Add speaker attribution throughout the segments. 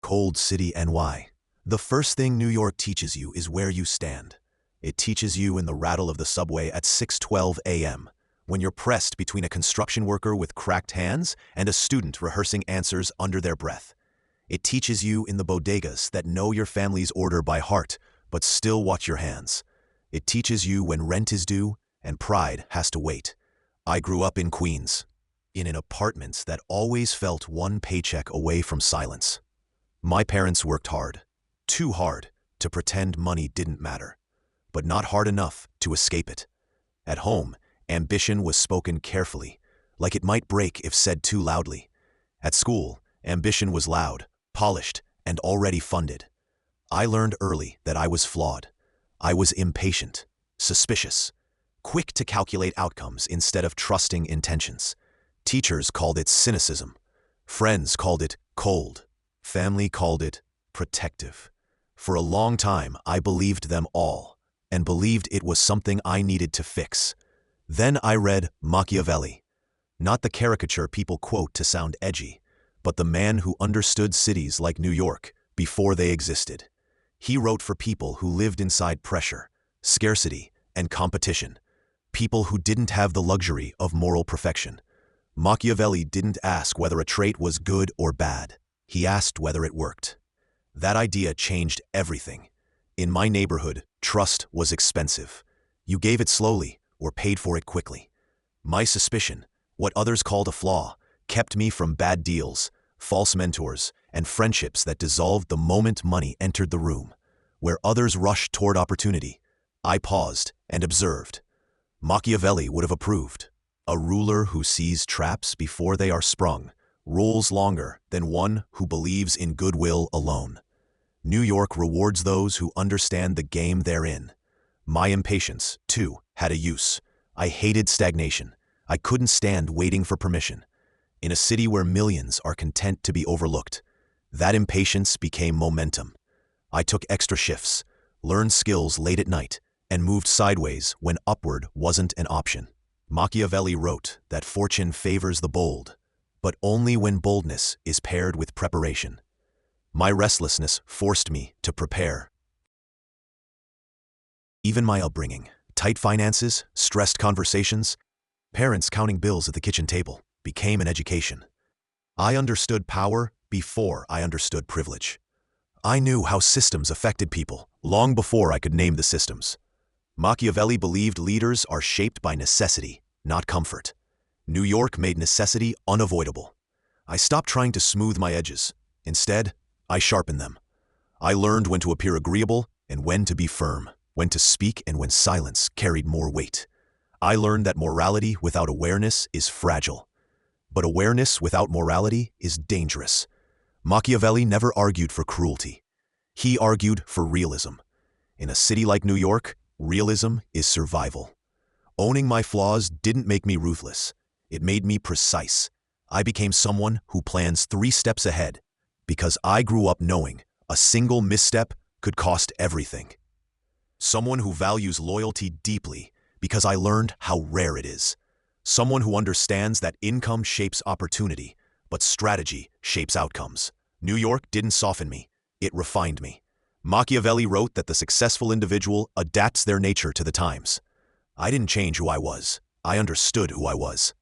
Speaker 1: Cold City, NY. The first thing New York teaches you is where you stand. It teaches you in the rattle of the subway at 6:12 a.m., when you're pressed between a construction worker with cracked hands and a student rehearsing answers under their breath. It teaches you in the bodegas that know your family's order by heart, but still watch your hands. It teaches you when rent is due and pride has to wait. I grew up in Queens, in an apartment that always felt one paycheck away from silence. My parents worked hard, too hard to pretend money didn't matter, but not hard enough to escape it. At home, ambition was spoken carefully, like it might break if said too loudly. At school, ambition was loud, polished, and already funded. I learned early that I was flawed. I was impatient, suspicious, quick to calculate outcomes instead of trusting intentions. Teachers called it cynicism. Friends called it cold. Family called it protective. For a long time, I believed them all, and believed it was something I needed to fix. Then I read Machiavelli. Not the caricature people quote to sound edgy, but the man who understood cities like New York before they existed. He wrote for people who lived inside pressure, scarcity, and competition. People who didn't have the luxury of moral perfection. Machiavelli didn't ask whether a trait was good or bad. He asked whether it worked. That idea changed everything. In my neighborhood, trust was expensive. You gave it slowly or paid for it quickly. My suspicion, what others called a flaw, kept me from bad deals, false mentors, and friendships that dissolved the moment money entered the room. Where others rushed toward opportunity, I paused and observed. Machiavelli would have approved. A ruler who sees traps before they are sprung rules longer than one who believes in goodwill alone. New York rewards those who understand the game they're in. My impatience, too, had a use. I hated stagnation. I couldn't stand waiting for permission. In a city where millions are content to be overlooked, that impatience became momentum. I took extra shifts, learned skills late at night, and moved sideways when upward wasn't an option. Machiavelli wrote that fortune favors the bold, but only when boldness is paired with preparation. My restlessness forced me to prepare. Even my upbringing, tight finances, stressed conversations, parents counting bills at the kitchen table, became an education. I understood power before I understood privilege. I knew how systems affected people long before I could name the systems. Machiavelli believed leaders are shaped by necessity, not comfort. New York made necessity unavoidable. I stopped trying to smooth my edges. Instead, I sharpened them. I learned when to appear agreeable and when to be firm, when to speak and when silence carried more weight. I learned that morality without awareness is fragile, but awareness without morality is dangerous. Machiavelli never argued for cruelty. He argued for realism. In a city like New York, realism is survival. Owning my flaws didn't make me ruthless. It made me precise. I became someone who plans 3 steps ahead because I grew up knowing a single misstep could cost everything. Someone who values loyalty deeply because I learned how rare it is. Someone who understands that income shapes opportunity, but strategy shapes outcomes. New York didn't soften me, it refined me. Machiavelli wrote that the successful individual adapts their nature to the times. I didn't change who I was. I understood who I was.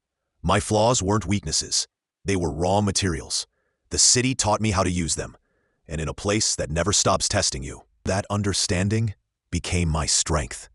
Speaker 1: My flaws weren't weaknesses. They were raw materials. The city taught me how to use them. And in a place that never stops testing you, that understanding became my strength.